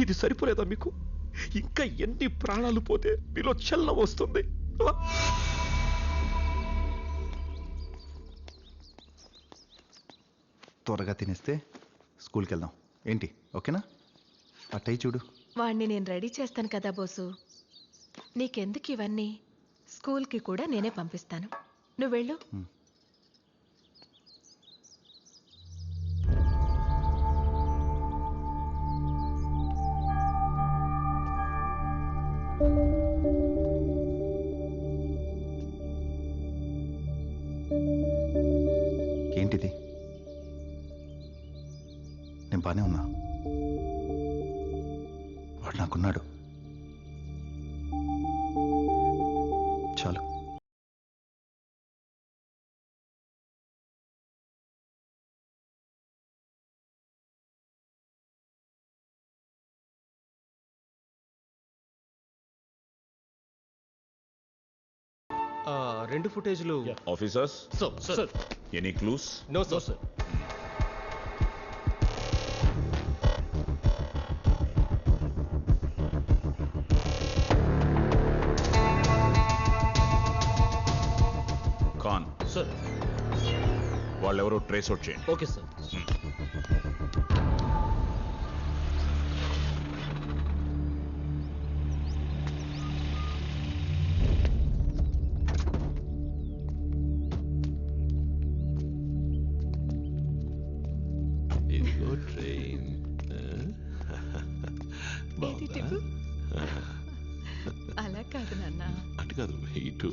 ఇది సరిపోలేదా మీకు? ఇంకా ఎన్ని ప్రాణాలు పోతే మీలో చలనం వస్తుంది? త్వరగా తినేస్తే స్కూల్కి వెళ్దాం. ఏంటి, ఓకేనా? అట్టయి చూడు. వాణ్ణి నేను రెడీ చేస్తాను కదా బోసు. నీకెందుకు ఇవన్నీ? స్కూల్కి కూడా నేనే పంపిస్తాను. నువ్వు వెళ్ళు. ఏంటిది? నేను బానే ఉన్నా. వాడు నాకున్నాడు. చాలు. రెండు ఫుటేజ్లు. Officers, sir. Any clues? No sir. Khan sir. వాళ్ళెవరో ట్రేస్ అవుట్ చేయండి. Okay sir. ఇదిగో ట్రైన్. ఇది టిప్పు. అలా కాదు నాన్న. అటు కాదు, ఇటు.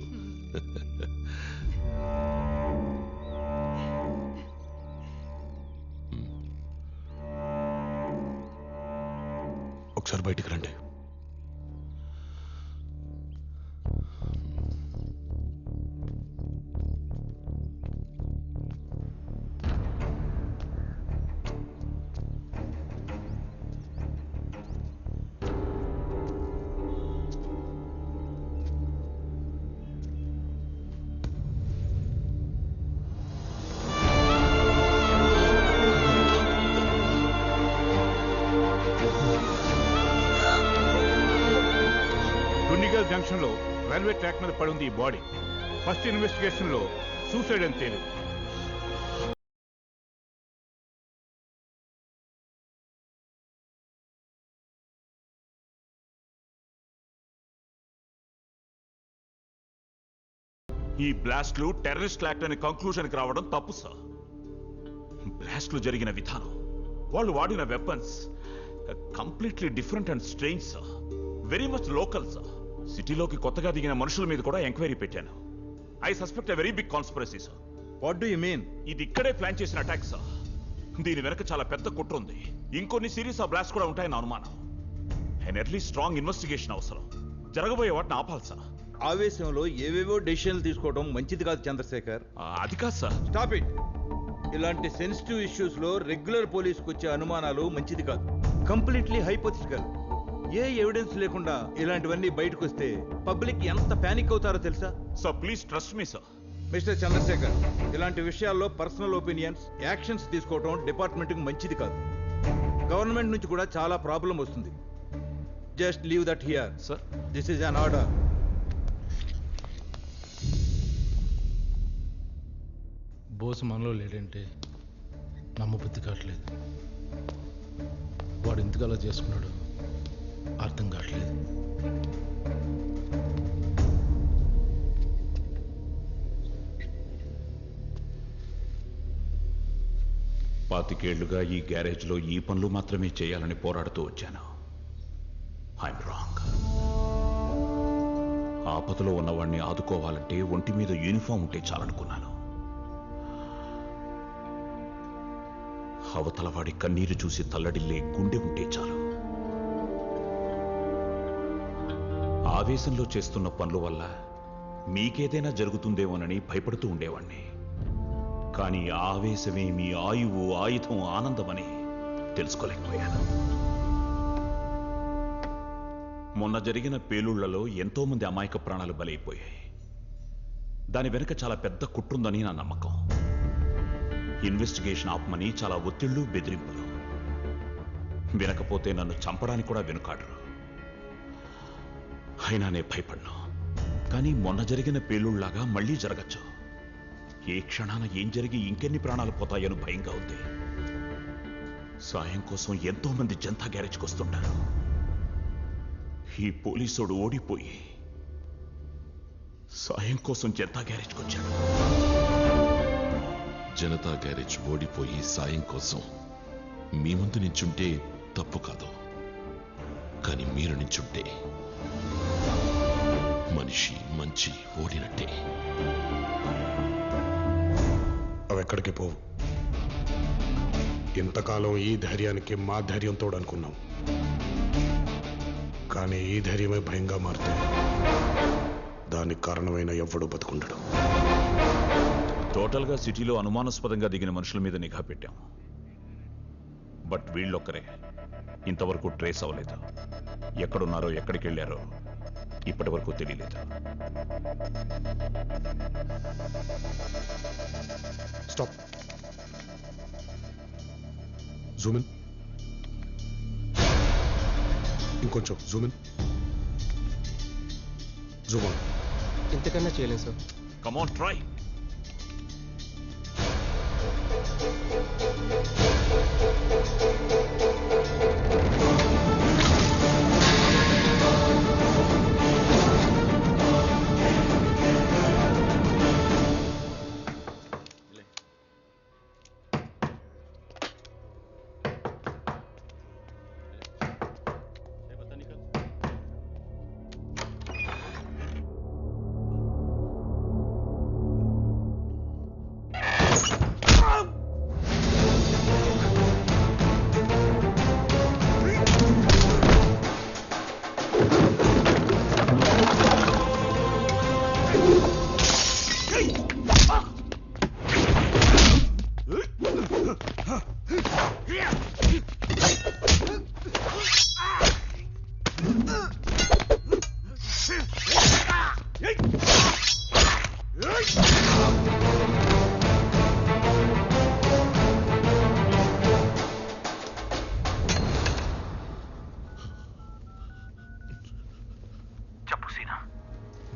ఒకసారి బయటికి రండి. జంక్షన్ లో రైల్వే ట్రాక్ మీద పడి ఉంది ఈ బాడీ. ఫస్ట్ ఇన్వెస్టిగేషన్ లో సూసైడ్ అని తేలింది. ఈ బ్లాస్ట్లు టెర్రరిస్ట్ యాక్ట్ అనే కంక్లూజన్కి రావడం తప్పు సార్. బ్లాస్ట్లు జరిగిన విధానం, వాళ్ళు వాడిన weapons completely different and strange sir. Very much local sir. సిటీలోకి కొత్తగా దిగిన మనుషుల మీద కూడా ఎంక్వైరీ పెట్టాను. I suspect a very big conspiracy sir. What do you mean? ఇది ఇక్కడే ప్లాన్ చేసిన అటాక్ సార్. దీని వెనక చాలా పెద్ద కుట్ర ఉంది. ఇంకొన్ని సిరీస్ ఆఫ్ బ్లాస్ట్ కూడా ఉంటాయని అనుమానం. అండ్ అట్లీస్ట్ స్ట్రాంగ్ ఇన్వెస్టిగేషన్ అవసరం. జరగబోయే వాటిని ఆపాలి సార్. ఆవేశంలో ఏవేవో డెసిషన్లు తీసుకోవడం మంచిది కాదు చంద్రశేఖర్. అది కాదు సార్. Stop it. ఇలాంటి సెన్సిటివ్ ఇష్యూస్ లో రెగ్యులర్ పోలీసుకు వచ్చే అనుమానాలు మంచిది కాదు. Completely hypothetical. ఏ ఎవిడెన్స్ లేకుండా ఇలాంటివన్నీ బయటకు వస్తే పబ్లిక్ ఎంత పానిక్ అవుతారో తెలుసా? Sir please trust me sir. Mister Chandrasekhar, ఇలాంటి విషయాల్లో పర్సనల్ ఒపీనియన్స్, యాక్షన్స్ తీసుకోవడం డిపార్ట్మెంట్కి మంచిది కాదు. గవర్నమెంట్ నుంచి కూడా చాలా ప్రాబ్లం వస్తుంది. Just leave that here sir. This is an order. Bose మనలో లేడంటే నమ్మబుద్ధి కావట్లేదు. వాడు ఎందుకు అలా చేసుకున్నాడు అర్థం కావట్లేదు. పాతికేళ్లుగా ఈ గ్యారేజ్లో ఈ పనులు మాత్రమే చేయాలని పోరాడుతూ వచ్చాను. I'm wrong. ఆపదలో ఉన్నవాడిని ఆదుకోవాలంటే ఒంటి మీద యూనిఫామ్ ఉంటే చాలనుకున్నాను. అవతలవాడి కన్నీరు చూసి తల్లడిల్లే గుండె ఉంటే చాలు. ఆవేశంలో చేస్తున్న పనుల వల్ల మీకేదైనా జరుగుతుందేమోనని భయపడుతూ ఉండేవాణ్ణి. కానీ ఆవేశమే మీ ఆయువు, ఆయుధం, ఆనందమని తెలుసుకోలేకపోయాను. మొన్న జరిగిన పేలుళ్లలో ఎంతో మంది అమాయక ప్రాణాలు బలైపోయాయి. దాని వెనుక చాలా పెద్ద కుట్రుందని నా నమ్మకం. ఇన్వెస్టిగేషన్ ఆపమని చాలా ఒత్తిళ్లు, బెదిరింపులు. వినకపోతే నన్ను చంపడానికి కూడా వెనుకాడరు. అయినానే భయపడ్ను. కానీ మొన్న జరిగిన పేలుళ్లాగా మళ్ళీ జరగచ్చు. ఏ క్షణాన ఏం జరిగి ఇంకెన్ని ప్రాణాలు పోతాయని భయంగా ఉంది. సాయం కోసం ఎంతో మంది జనతా గ్యారేజ్కి వస్తుంటారు. ఈ పోలీసోడు ఓడిపోయి సాయం కోసం జనతా గ్యారేజ్కి వచ్చాడు. జనతా గ్యారేజ్ ఓడిపోయి సాయం కోసం మీ ముందు నించుంటే తప్పు కాదు, కానీ మీరు నించుంటే మనిషి మంచి ఓడినట్టే. అవెక్కడికి పోవు. ఇంతకాలం ఈ ధైర్యానికి మా ధైర్యం తోడనుకున్నాం, కానీ ఈ ధైర్యమే భయంగా మారితే దానికి కారణమైన ఎవ్వడూ బతుకుండడు. టోటల్గా సిటీలో అనుమానాస్పదంగా దిగిన మనుషుల మీద నిఘా పెట్టాం. బట్ వీళ్ళొక్కరే ఇంతవరకు ట్రేస్ అవ్వలేదు. ఎక్కడున్నారో ఎక్కడికి వెళ్ళారో ఇప్పటి వరకు తెలియలేదు. స్టాప్. జూమిన్, ఇంకొంచెం జూమిన్, జూమన్. ఇంతకన్నా చేయలేదు sir. Come on, try.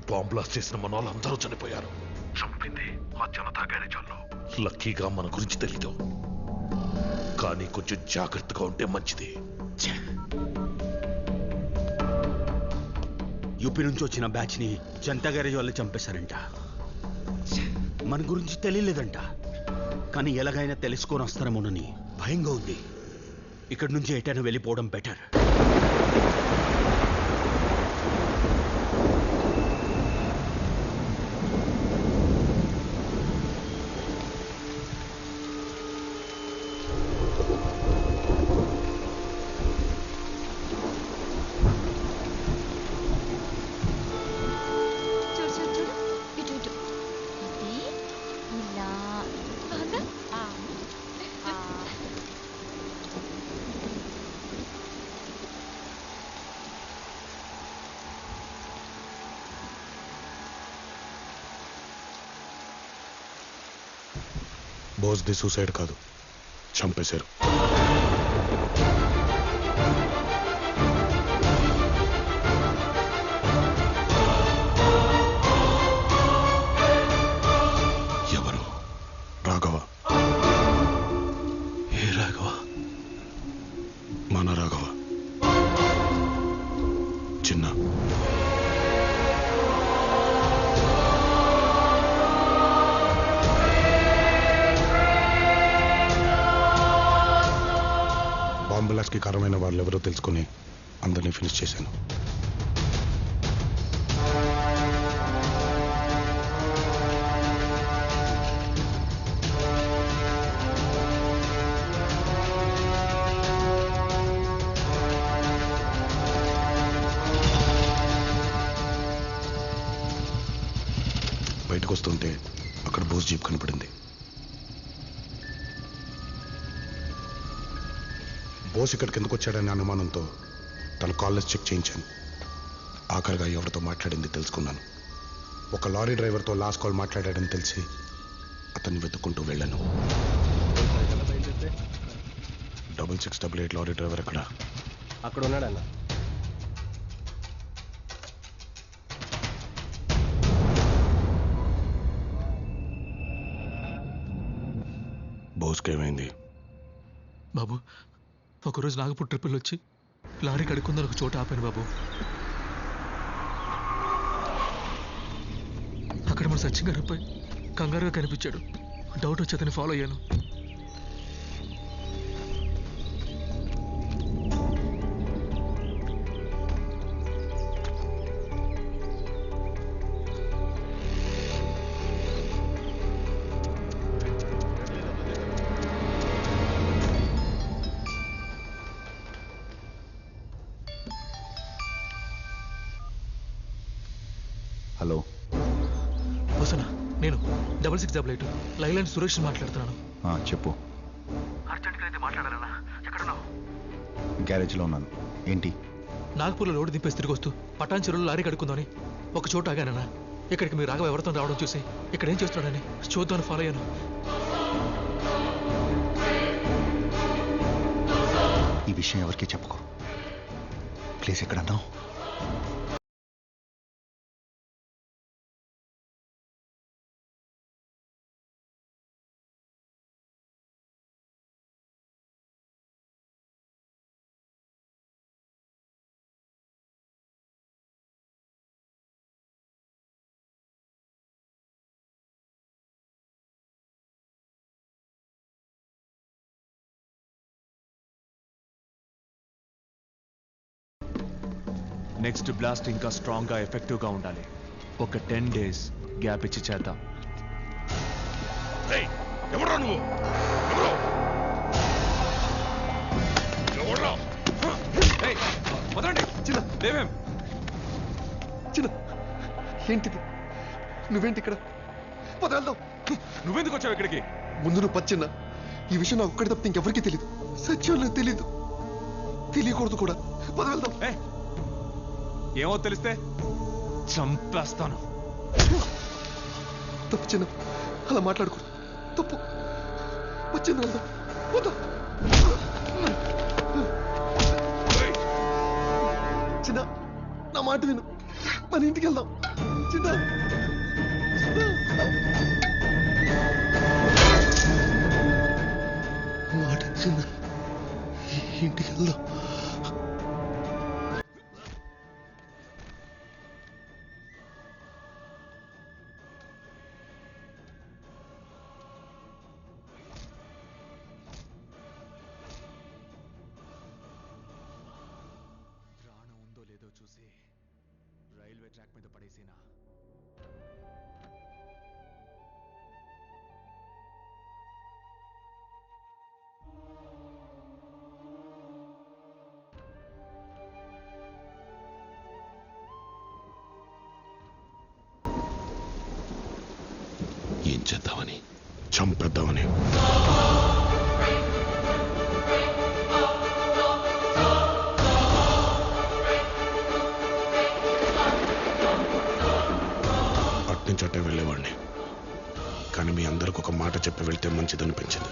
Bomb blast చేసిన మన వాళ్ళందరూ చనిపోయారు. చంపింది ఆ జనతా గ్యారేజ్ వాళ్ళు. లక్కీగా మన గురించి తెలీదు, కానీ కొంచెం జాగ్రత్తగా ఉంటే మంచిది. యూపీ నుంచి వచ్చిన బ్యాచ్ ని జనతా గ్యారేజ్ వాళ్ళు చంపేశారంట. మన గురించి తెలియలేదంట, కానీ ఎలాగైనా తెలుసుకొని వస్తారేమోనని భయంగా ఉంది. ఇక్కడి నుంచి ఎటైనా వెళ్ళిపోవడం బెటర్. బోస్ది సూసైడ్ కాదు, చంపేశారు. ఎవరు? రాఘవ. ఏ రాఘవ? మన రాఘవ. చిన్న బాంబులాస్కి కారణమైన వాళ్ళు ఎవరో తెలుసుకుని అందరినీ ఫినిష్ చేశాను. బయటకు వస్తుంటే అక్కడ బోస్ జీప్ కనపడింది. బోస్ ఇక్కడికి ఎందుకు వచ్చాడనే అనుమానంతో తన కాల్లెస్ చెక్ చేయించాను. ఆఖరిగా ఎవరితో మాట్లాడింది తెలుసుకున్నాను. ఒక లారీ డ్రైవర్తో లాస్ట్ కాల్ మాట్లాడాడని తెలిసి అతన్ని వెతుక్కుంటూ వెళ్ళాను. 6688 లారీ డ్రైవర్ ఎక్కడ? అక్కడ ఉన్నాడన్న. బోస్కి ఏమైంది? బాబు, ఒకరోజు నాగపూర్ ట్రిప్పులు వచ్చి లారీ కడుక్కుందని ఒక చోట ఆపాను బాబు. అక్కడ మన సచిన్ గారి అబ్బాయి కంగారుగా కనిపించాడు. డౌట్ వచ్చి అతన్ని ఫాలో అయ్యాను. హలో వసనా, నేను 6688 లైలాండ్ సురేష్ మాట్లాడుతున్నాను. చెప్పు. అర్జెంట్గా అయితే మాట్లాడాలన్నా. ఎక్కడున్నావు? గ్యారేజ్లో ఉన్నాను. ఏంటి? నాగపూర్లో లోడ్ దింపేసి తిరిగి వస్తూ పటాన్ చెరువులో లారీ కడుక్కుందామని ఒక చోట ఆగానన్నా. ఇక్కడికి మీరు రాఘవ ఎవరితో రావడం చూసి ఇక్కడ ఏం చేస్తున్నాడని చూద్దామని ఫాలో అయ్యాను. ఈ విషయం ఎవరికీ చెప్పుకో ప్లీజ్. ఎక్కడన్నావు? నెక్స్ట్ బ్లాస్ట్ ఇంకా స్ట్రాంగ్గా ఎఫెక్టివ్గా ఉండాలి. ఒక 10 days గ్యాప్ ఇచ్చి చేద్దాం. ఎవరా నువ్వు? వదలండి. చిన్న దేవేం, చిన్న ఏంటిది? నువ్వేంటి ఇక్కడ? పదవెళ్దాం. నువ్వెందుకు వచ్చావు ఇక్కడికి? ముందు నువ్వు పచ్చిన్న. ఈ విషయం నాకు ఒక్కడి తప్పితే ఇంకెవరికీ తెలీదు. సత్యం తెలీదు, తెలియకూడదు కూడా. పదవెళ్దాం. ఏమో తెలిస్తే చంపేస్తాను. తప్పు చిన్న, అలా మాట్లాడుకూడదు. తప్పు. వచ్చింది వెళ్దాం. వద్దాం చిన్న, నా మాట విను. మన ఇంటికి వెళ్దాం చిన్న. మాట చిన్న, ఇంటికి వెళ్దాం. ప్రాణం ఉందో లేదో చూసి రైల్వే ట్రాక్ మీద పడేసినా. ఏం చేద్దామని? చంపేద్దామని. అట్నుంచి అట్టే వెళ్ళేవాడిని, కానీ మీ అందరికి ఒక మాట చెప్పి వెళ్తే మంచిదనిపించింది.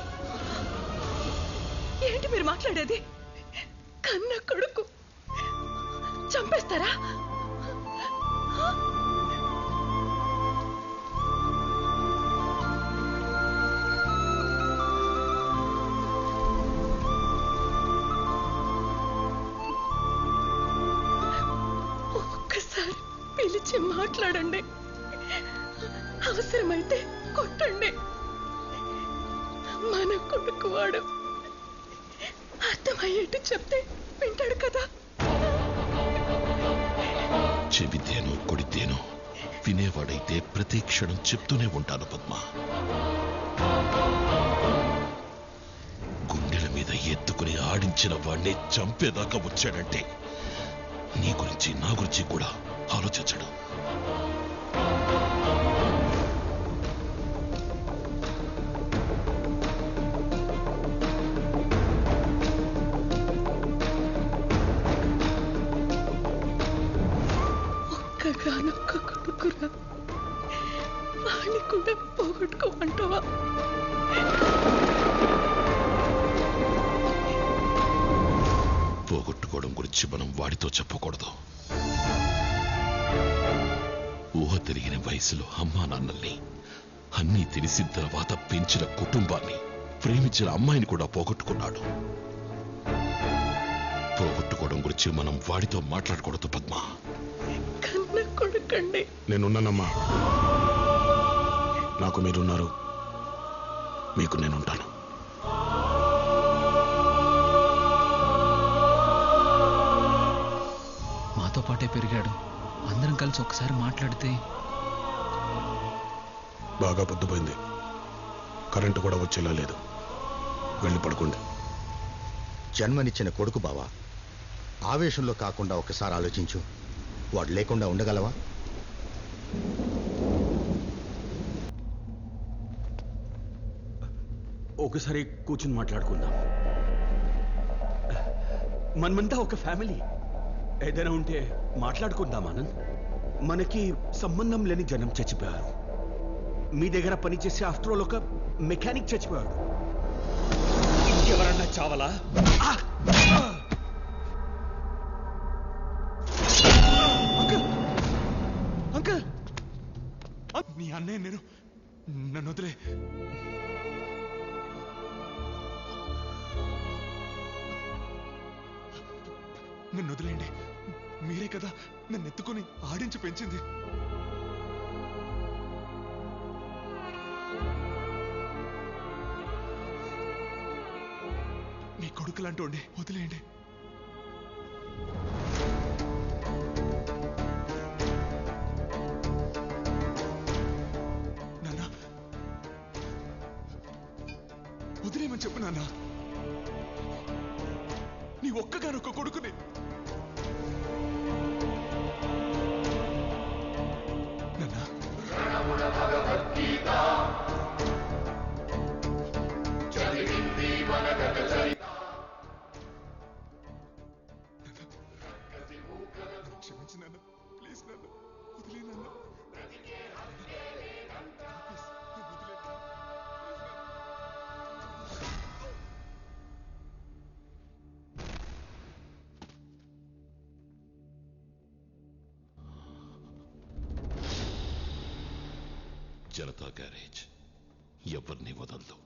ఏంటి మీరు మాట్లాడేది? కన్న కొడుకు చంపేస్తారా? ఒక్కసారి పిలిచి మాట్లాడండి. అవసరమైతే కొట్టండి. మన కొడుకు వాడు. అర్థమయ్యేట్టు చెప్తే వింటాడు కదా. చెబితేనో కొడితేనో వినేవాడైతే ప్రతి క్షణం చెప్తూనే ఉంటాను పద్మ. గుండెల మీద ఎత్తుకుని ఆడించిన వాడిని చంపేదాకా వచ్చాడంటే నీ గురించి నా గురించి కూడా ఆలోచించడు. ఒక్కగానొక్క కొడుకురా, వాణ్ణి కూడా పోగొట్టుకోమంటావా? పోగొట్టుకోవడం గురించి మనం వాడితో చెప్పకూడదు. ఊహ తిరిగిన వయసులో అమ్మా నాన్నల్ని, అన్నీ తెలిసిన తర్వాత పెంచిన కుటుంబాన్ని, ప్రేమించిన అమ్మాయిని కూడా పోగొట్టుకున్నాడు. పోగొట్టుకోవడం గురించి మనం వాడితో మాట్లాడకూడదు పద్మ. నేనున్నానమ్మా. నాకు మీరున్నారు, మీకు నేనుంటాను. మాతో పాటే పెరిగాడు. అందరం కలిసి ఒకసారి మాట్లాడితే. బాగా పొద్దుపోయింది, కరెంటు కూడా వచ్చేలా లేదు. వెళ్ళి పడుకోండి. జన్మనిచ్చిన కొడుకు బావా, ఆవేశంలో కాకుండా ఒకసారి ఆలోచించు. వాడు లేకుండా ఉండగలవా? ఒకసారి కూర్చుని మాట్లాడుకుందాం. మనమంతా ఒక ఫ్యామిలీ. ఏదైనా ఉంటే మాట్లాడుకుందాం ఆనంద్. మనకి సంబంధం లేని జనం చచ్చిపోయారు. మీ దగ్గర పనిచేసే ఆఫ్టర్ ఆల్ ఒక మెకానిక్ చచ్చిపోయాడు. ఇంకెవరన్నా చావలా? అంకుల్, నీ అన్నయ్య నేను, నన్ను వదిలే. నన్ను వదిలేండి. మీరే కదా నన్ను ఎత్తుకొని ఆడించి పెంచింది. మీ కొడుకు లాంటి వదిలేయండి. నాన్న, వదిలేయమని చెప్పు నాన్న. నీ ఒక్కగానొక్క కొడుకుని. క్షమించు నాన్న, ప్లీజ్ నాన్న, వదిలే నాన్న. జనతా గ్యారేజ్ ఎవరిని వదలదు.